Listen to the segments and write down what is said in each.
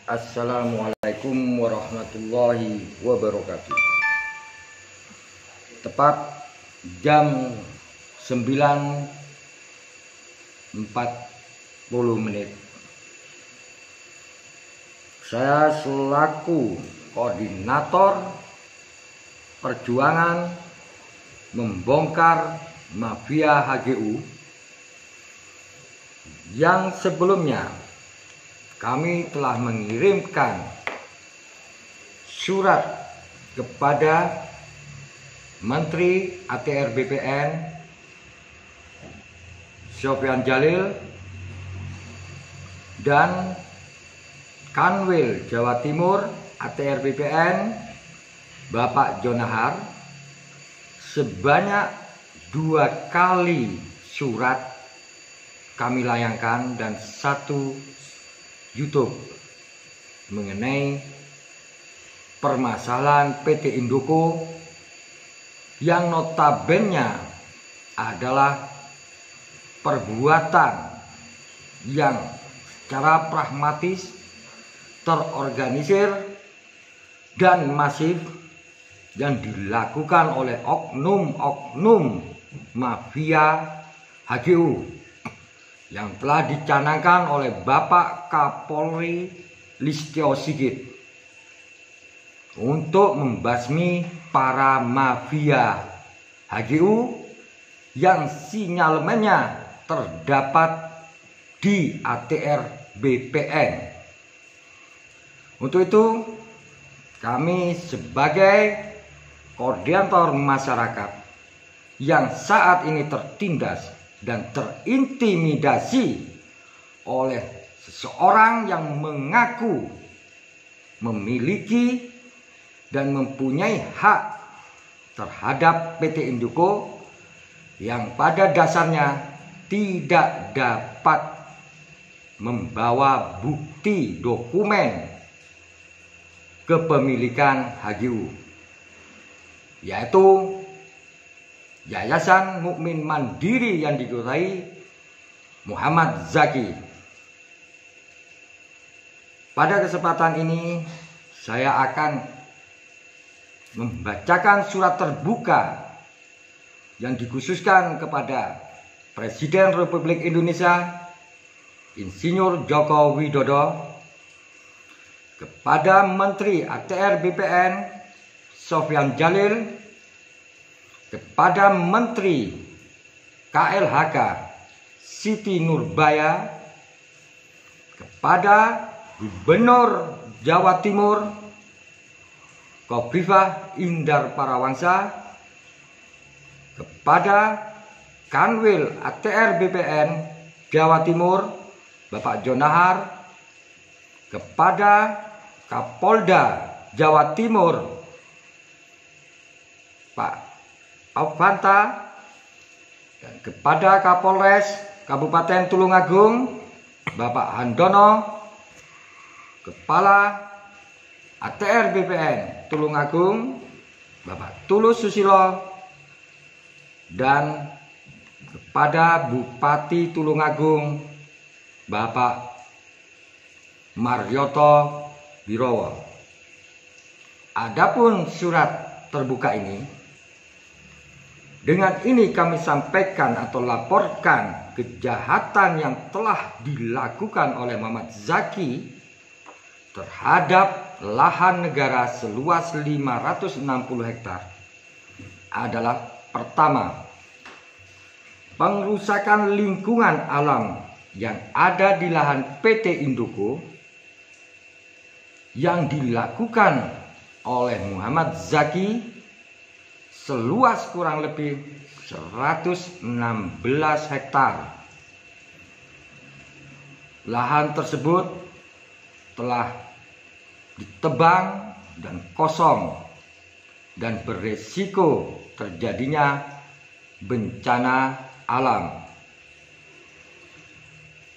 Assalamualaikum warahmatullahi wabarakatuh. Tepat jam 9.40 saya selaku koordinator perjuangan membongkar mafia HGU yang sebelumnya kami telah mengirimkan surat kepada Menteri ATR BPN Sofyan Djalil dan Kanwil Jawa Timur ATR BPN Bapak Jonahar sebanyak 2 kali surat kami layangkan dan 1 YouTube mengenai permasalahan PT Indoko yang notabene adalah perbuatan yang secara pragmatis, terorganisir dan masif yang dilakukan oleh oknum-oknum mafia HGU yang telah dicanangkan oleh Bapak Kapolri Listio Sigit untuk membasmi para mafia HGU yang sinyalemennya terdapat di ATR BPN. Untuk itu kami sebagai koordinator masyarakat yang saat ini tertindas dan terintimidasi oleh seseorang yang mengaku memiliki dan mempunyai hak terhadap PT Indoko yang pada dasarnya tidak dapat membawa bukti dokumen kepemilikan HGU, yaitu Yayasan Mukmin Mandiri yang diketuai Muhammad Zaki. Pada kesempatan ini saya akan membacakan surat terbuka yang dikhususkan kepada Presiden Republik Indonesia Insinyur Joko Widodo, kepada Menteri ATR BPN Sofyan Djalil, kepada Menteri KLHK Siti Nurbaya, kepada Gubernur Jawa Timur Khofifah Indar Parawangsa, kepada Kanwil ATR BPN Jawa Timur Bapak Jonahar, kepada Kapolda Jawa Timur Pak Aufanta, dan kepada Kapolres Kabupaten Tulungagung Bapak Handono, Kepala ATR BPN Tulungagung Bapak Tulus Susilo, dan kepada Bupati Tulungagung Bapak Marioto Birowo. Adapun surat terbuka ini, dengan ini kami sampaikan atau laporkan kejahatan yang telah dilakukan oleh Muhammad Zaki terhadap lahan negara seluas 560 hektar adalah: pertama, pengrusakan lingkungan alam yang ada di lahan PT Indoko yang dilakukan oleh Muhammad Zaki seluas kurang lebih 116 hektar. Lahan tersebut telah ditebang dan kosong dan beresiko terjadinya bencana alam.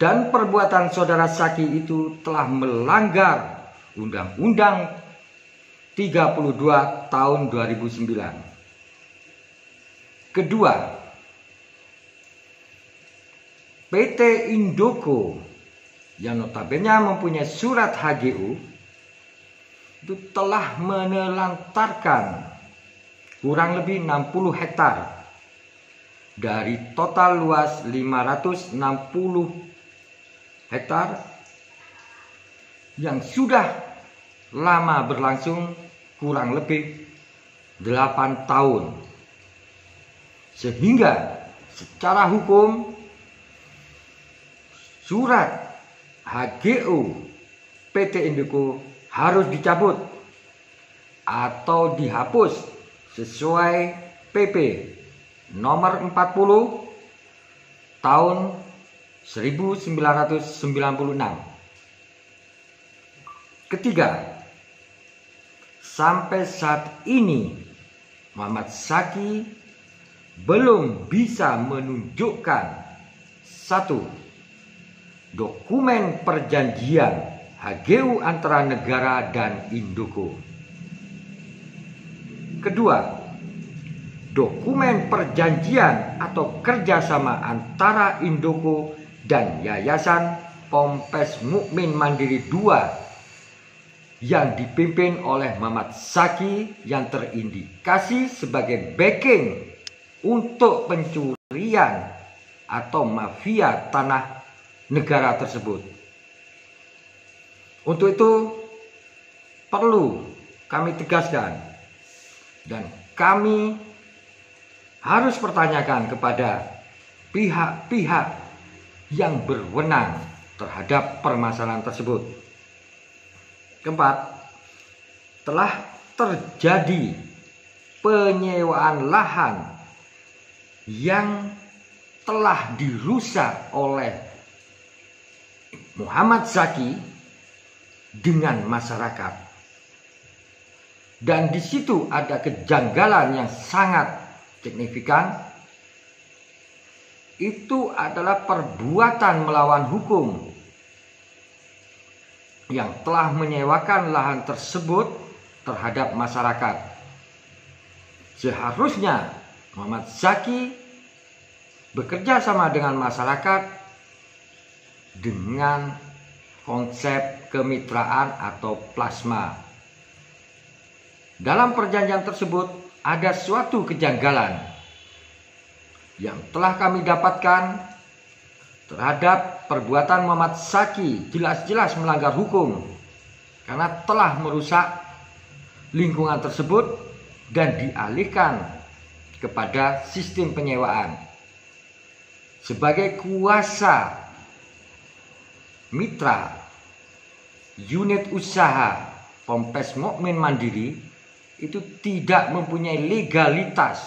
Dan perbuatan saudara Zaki itu telah melanggar Undang-Undang 32 tahun 2009. Kedua, PT Indoko yang notabene mempunyai surat HGU itu telah menelantarkan kurang lebih 60 hektar dari total luas 560 hektar yang sudah lama berlangsung kurang lebih 8 tahun. Sehingga secara hukum surat HGU PT Indoko harus dicabut atau dihapus sesuai PP nomor 40 tahun 1996. Ketiga, sampai saat ini Muhammad Zaki belum bisa menunjukkan satu dokumen perjanjian HGU antara negara dan Indoko. Kedua, dokumen perjanjian atau kerjasama antara Indoko dan Yayasan Pompes Mukmin Mandiri II yang dipimpin oleh Muhammad Zaki yang terindikasi sebagai backing untuk pencurian atau mafia tanah negara tersebut. Untuk itu perlu kami tegaskan dan kami harus pertanyakan kepada pihak-pihak yang berwenang terhadap permasalahan tersebut. Keempat, telah terjadi penyewaan lahan yang telah dirusak oleh Muhammad Zaki dengan masyarakat, dan di situ ada kejanggalan yang sangat signifikan. Itu adalah perbuatan melawan hukum yang telah menyewakan lahan tersebut terhadap masyarakat. Seharusnya Muhammad Zaki bekerja sama dengan masyarakat dengan konsep kemitraan atau plasma. Dalam perjanjian tersebut ada suatu kejanggalan yang telah kami dapatkan terhadap perbuatan Muhammad Zaki, jelas-jelas melanggar hukum karena telah merusak lingkungan tersebut dan dialihkan kepada sistem penyewaan. Sebagai kuasa mitra unit usaha Pompes Mukmin Mandiri itu tidak mempunyai legalitas,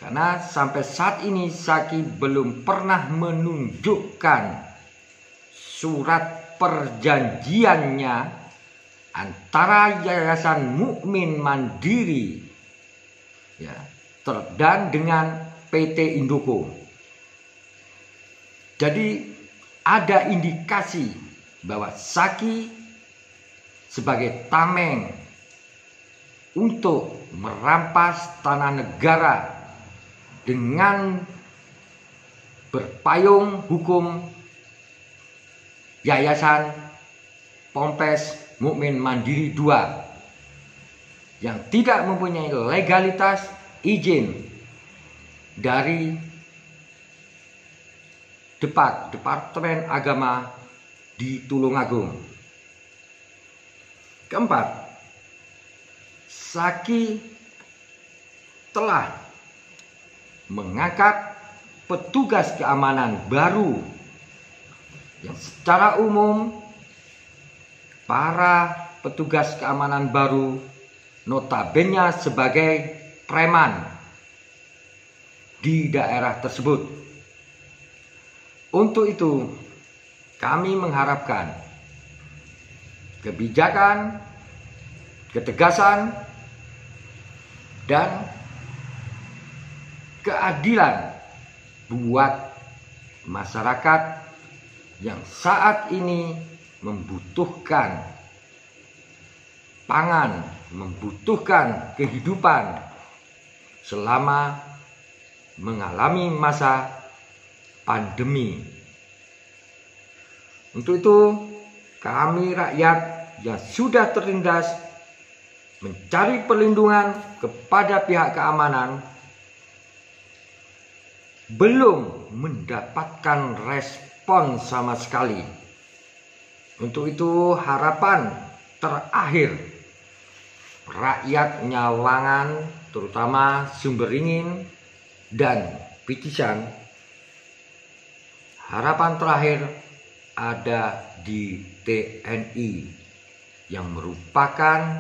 karena sampai saat ini Zaki belum pernah menunjukkan surat perjanjiannya antara Yayasan Mukmin Mandiri dan dengan PT Indoko. Jadi ada indikasi bahwa Zaki sebagai tameng untuk merampas tanah negara dengan berpayung hukum Yayasan Pompes Mukmin Mandiri II yang tidak mempunyai legalitas izin dari Departemen Agama di Tulungagung. Keempat, Zaki telah mengangkat petugas keamanan baru yang secara umum para petugas keamanan baru notabene sebagai preman di daerah tersebut. Untuk itu, kami mengharapkan kebijakan, ketegasan, dan keadilan buat masyarakat yang saat ini membutuhkan pangan, membutuhkan kehidupan selama mengalami masa pandemi. Untuk itu, kami rakyat yang sudah tertindas mencari perlindungan kepada pihak keamanan belum mendapatkan respon sama sekali. Untuk itu, harapan terakhir rakyat Nyawangan, terutama Sumberingin dan Picisan, harapan terakhir ada di TNI yang merupakan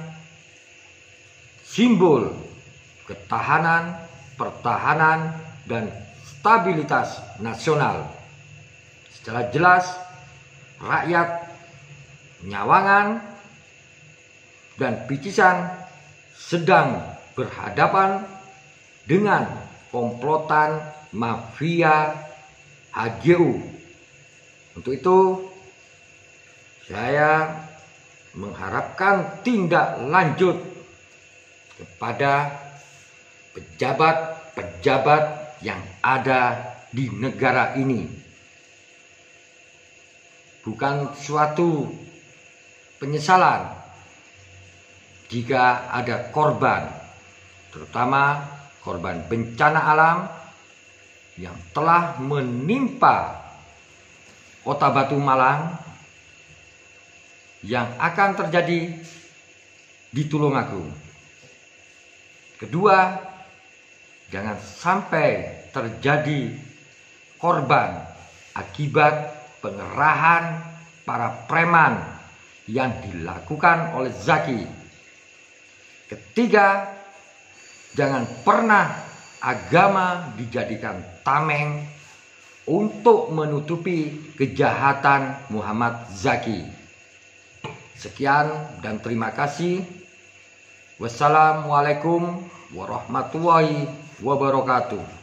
simbol ketahanan, pertahanan, dan stabilitas nasional. Secara jelas, rakyat Nyawangan dan Picisan sedang berhadapan dengan komplotan mafia HGU. Untuk itu, saya mengharapkan tindak lanjut kepada pejabat-pejabat yang ada di negara ini. Bukan suatu penyesalan jika ada korban, terutama korban bencana alam yang telah menimpa Kota Batu Malang, yang akan terjadi di Tulungagung. Kedua, jangan sampai terjadi korban akibat pengerahan para preman yang dilakukan oleh Zaki. Ketiga, jangan pernah agama dijadikan tameng untuk menutupi kejahatan Muhammad Zaki. Sekian dan terima kasih. Wassalamualaikum warahmatullahi wabarakatuh.